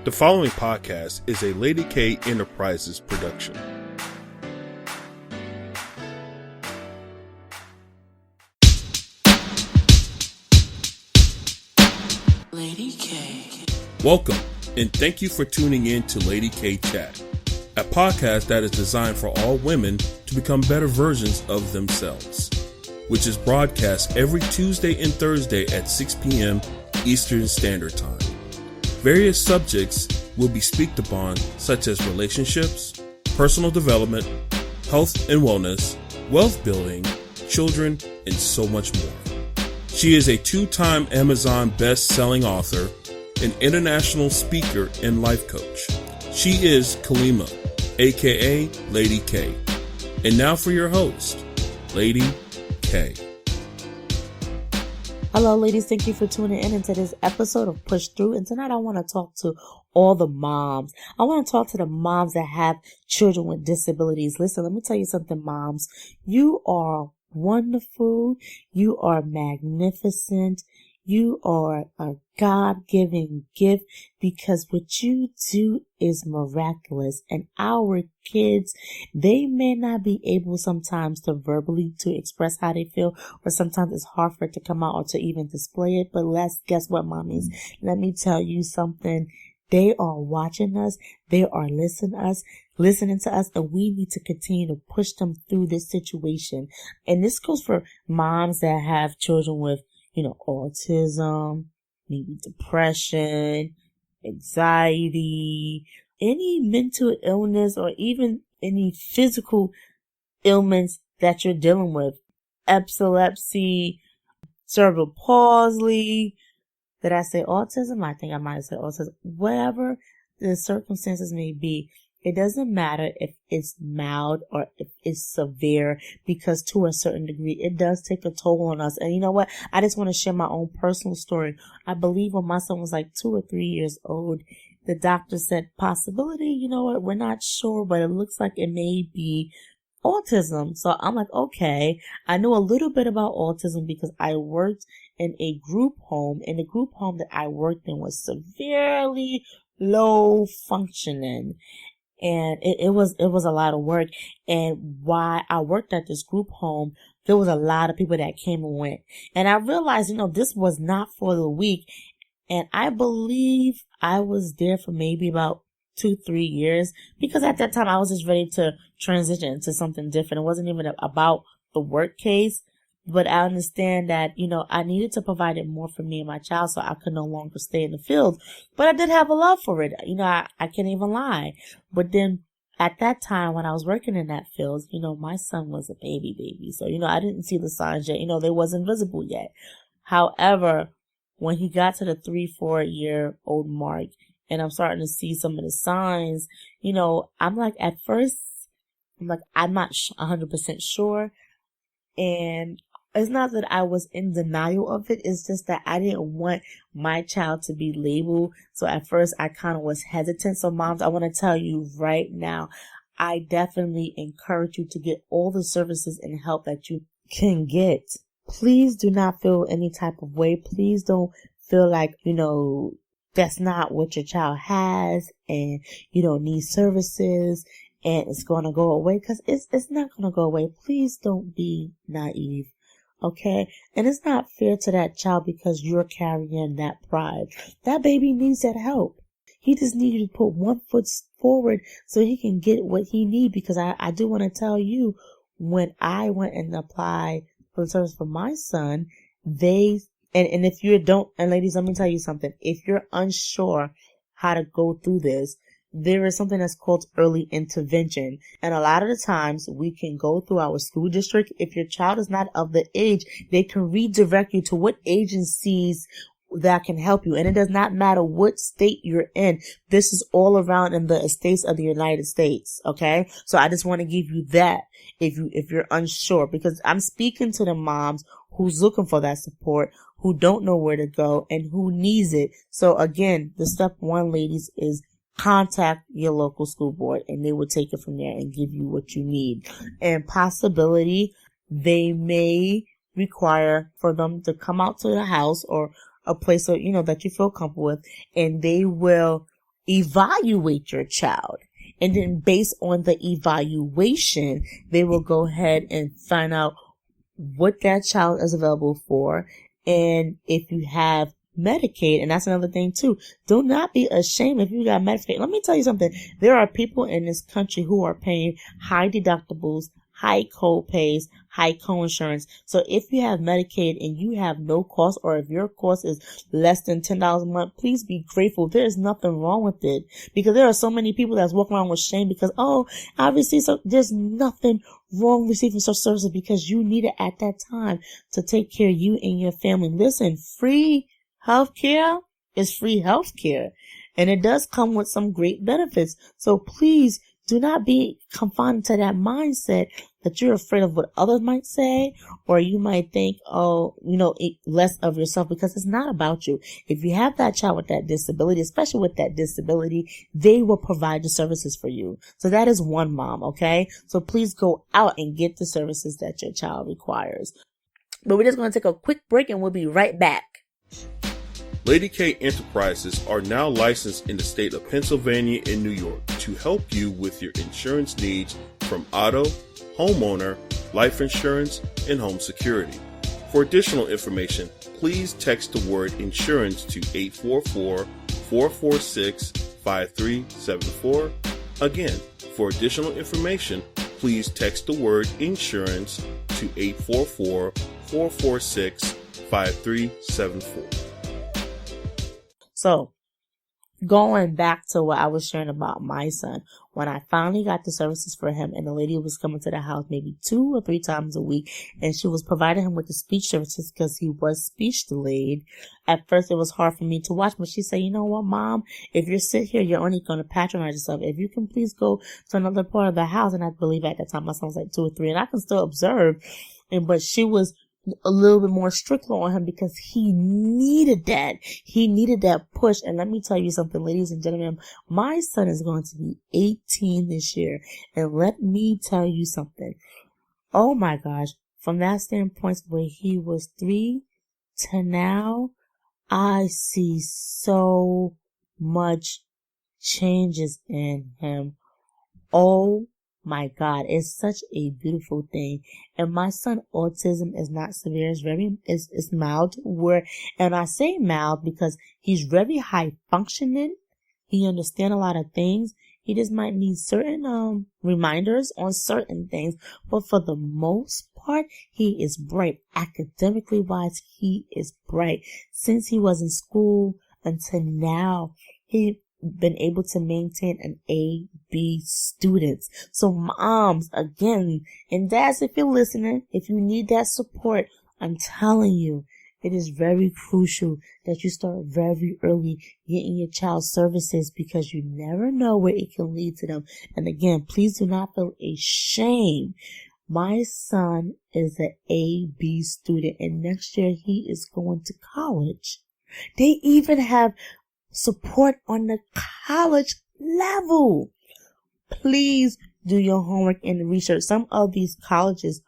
The following podcast is a Lady K Enterprises production. Lady K. Welcome, and thank you for tuning in to Lady K Chat, a podcast that is designed for all women to become better versions of themselves, which is broadcast every Tuesday and Thursday at 6 p.m. Eastern Standard Time. Various subjects will be speaked upon, such as relationships, personal development, health and wellness, wealth building, children, and so much more. She is a two-time Amazon best-selling author, an international speaker, and life coach. She is Kalima, aka Lady K. And now for your host, Lady K. Hello, ladies. Thank you for tuning in into this episode of Push Through. And tonight I want to talk to all the moms. I want to talk to the moms that have children with disabilities. Listen, let me tell you something, moms. You are wonderful. You are magnificent. You are a God-given gift because what you do is miraculous. And our kids, they may not be able sometimes to verbally to express how they feel, or sometimes it's hard for it to come out or to even display it. But guess what, mommies? Let me tell you something. They are watching us. They are listening to us, and we need to continue to push them through this situation. And this goes for moms that have children with, autism, maybe depression, anxiety, any mental illness, or even any physical ailments that you're dealing with. Epilepsy, cerebral palsy. Did I say autism? I think I might have said autism. Whatever the circumstances may be, it doesn't matter if it's mild or if it's severe, because to a certain degree, it does take a toll on us. And you know what? I just want to share my own personal story. I believe when my son was like 2 or 3 years old, the doctor said possibility, we're not sure, but it looks like it may be autism. So I'm like, okay. I knew a little bit about autism because I worked in a group home, and the group home that I worked in was severely low functioning. And it was a lot of work. And while I worked at this group home, there was a lot of people that came and went. And I realized, this was not for the weak. And I believe I was there for maybe about 2-3 years, because at that time I was just ready to transition to something different. It wasn't even about the work case, but I understand that, I needed to provide it more for me and my child, so I could no longer stay in the field. But I did have a love for it. I can't even lie. But then at that time when I was working in that field, my son was a baby. So, I didn't see the signs yet. They wasn't visible yet. However, when he got to the 3-4 year old mark, and I'm starting to see some of the signs, I'm like, at first, I'm not 100% sure. And it's not that I was in denial of it. It's just that I didn't want my child to be labeled. So at first I kind of was hesitant. So moms, I want to tell you right now, I definitely encourage you to get all the services and help that you can get. Please do not feel any type of way. Please don't feel like, that's not what your child has and you don't need services and it's going to go away, because it's not going to go away. Please don't be naive. Okay? And it's not fair to that child because you're carrying that pride. That baby needs that help. He just needs you to put one foot forward so he can get what he needs, because I do want to tell you, when I went and applied for the service for my son, and if you don't, and ladies, let me tell you something. If you're unsure how to go through this, there is something that's called early intervention. And a lot of the times we can go through our school district. If your child is not of the age, they can redirect you to what agencies that can help you. And it does not matter what state you're in. This is all around in the states of the United States. Okay. So I just want to give you that if you're unsure, because I'm speaking to the moms who's looking for that support, who don't know where to go and who needs it. So again, the step one, ladies, is contact your local school board and they will take it from there and give you what you need. And possibility, they may require for them to come out to the house or a place that, that you feel comfortable with, and they will evaluate your child. And then based on the evaluation, they will go ahead and find out what that child is available for. And if you have Medicaid, and that's another thing too, do not be ashamed if you got Medicaid. Let me tell you something. There are people in this country who are paying high deductibles, high co-pays, high co-insurance. So if you have Medicaid and you have no cost, or if your cost is less than $10 a month, please be grateful. There is nothing wrong with it, because there are so many people that's walking around with shame because, obviously, so there's nothing wrong receiving such services because you need it at that time to take care of you and your family. Listen, free healthcare is free healthcare, and it does come with some great benefits. So please do not be confined to that mindset that you're afraid of what others might say, or you might think, less of yourself, because it's not about you. If you have that child with that disability, especially with that disability, they will provide the services for you. So that is one mom, okay? So please go out and get the services that your child requires. But we're just going to take a quick break and we'll be right back. Lady K Enterprises are now licensed in the state of Pennsylvania and New York to help you with your insurance needs from auto, homeowner, life insurance, and home security. For additional information, please text the word insurance to 844-446-5374. Again, for additional information, please text the word insurance to 844-446-5374. So, going back to what I was sharing about my son, when I finally got the services for him, and the lady was coming to the house maybe 2 or 3 times a week, and she was providing him with the speech services because he was speech delayed. At first, it was hard for me to watch, but she said, "You know what, Mom? If you sit here, you're only going to patronize yourself. If you can please go to another part of the house," and I believe at that time my son was like 2 or 3, and I can still observe. But she was a little bit more stricter on him because he needed that. He needed that push. And let me tell you something, ladies and gentlemen, my son is going to be 18 this year. And let me tell you something. Oh my gosh. From that standpoint where he was 3 to now, I see so much changes in him. Oh my God, it's such a beautiful thing. And my son, autism is not severe. It's mild. And I say mild because he's very high functioning. He understands a lot of things. He just might need certain reminders on certain things. But for the most part, he is bright. Academically wise, he is bright. Since he was in school until now, he been able to maintain an A/B students. So moms, again, and dads, if you're listening, if you need that support, I'm telling you, it is very crucial that you start very early getting your child services, because you never know where it can lead to them. And again, please do not feel ashamed. My son is an A/B student, and next year he is going to college. They even have support on the college level. Please do your homework and research. Some of these colleges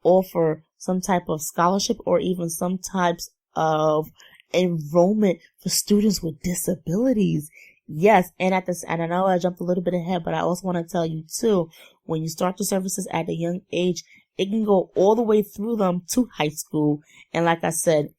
offer some type of scholarship or even some types of enrollment for students with disabilities. Yes, and I know I jumped a little bit ahead, but I also want to tell you too, when you start the services at a young age, it can go all the way through them to high school. And like I said,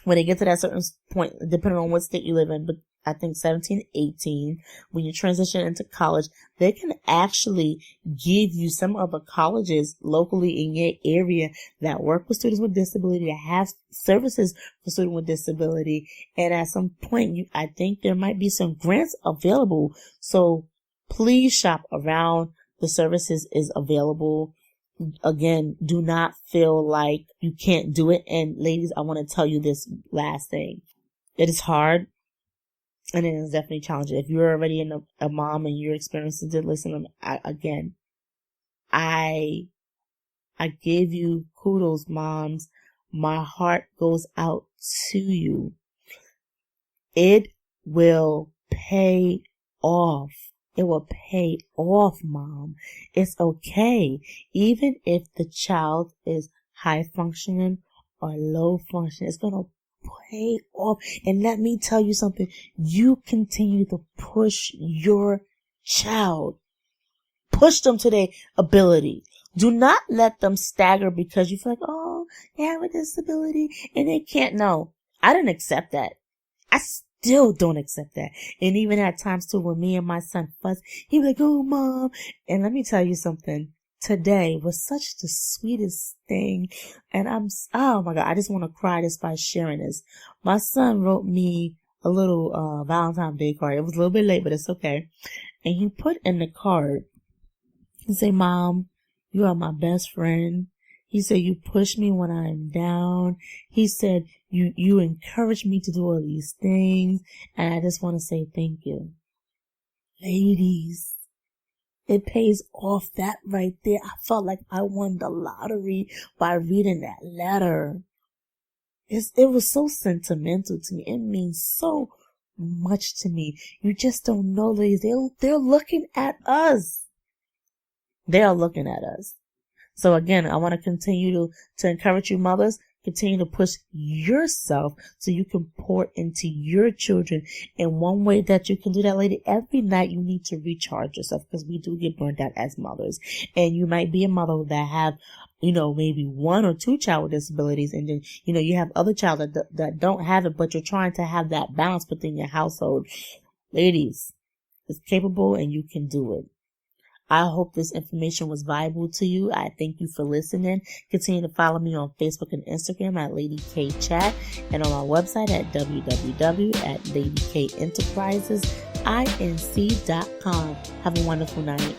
when they get to that certain point, depending on what state you live in, but I think 17, 18, when you transition into college, they can actually give you some of the colleges locally in your area that work with students with disability, that have services for students with disability. And at some point, I think there might be some grants available. So please shop around. The services is available. Again, do not feel like you can't do it. And ladies, I want to tell you this last thing. It is hard. And it is definitely challenging. If you're already a mom and you're experiencing it, listen, I give you kudos, moms. My heart goes out to you. It will pay off. It will pay off, Mom. It's okay. Even if the child is high functioning or low functioning, it's going to pay off. And let me tell you something. You continue to push your child. Push them to their ability. Do not let them stagger because you feel like, oh, they have a disability and they can't. No, I didn't accept that. I still don't accept that. And even at times too, when me and my son fuss, he was like, oh, Mom. And let me tell you something. Today was such the sweetest thing. And oh my God, I just want to cry just by sharing this. My son wrote me a little Valentine's Day card. It was a little bit late, but it's okay. And he put in the card, he said, Mom, you are my best friend. He said, you push me when I'm down. He said, you encourage me to do all these things. And I just want to say thank you. Ladies, it pays off. That right there. I felt like I won the lottery by reading that letter. It was so sentimental to me. It means so much to me. You just don't know, ladies. They're looking at us. They are looking at us. So again, I want to continue to encourage you mothers, continue to push yourself so you can pour into your children. And one way that you can do that, lady, every night you need to recharge yourself because we do get burnt out as mothers. And you might be a mother that have, maybe 1 or 2 child with disabilities. And then, you have other child that don't have it, but you're trying to have that balance within your household. Ladies, it's capable and you can do it. I hope this information was valuable to you. I thank you for listening. Continue to follow me on Facebook and Instagram at Lady K Chat and on our website at www.ladykkenterprisesinc.com. Have a wonderful night.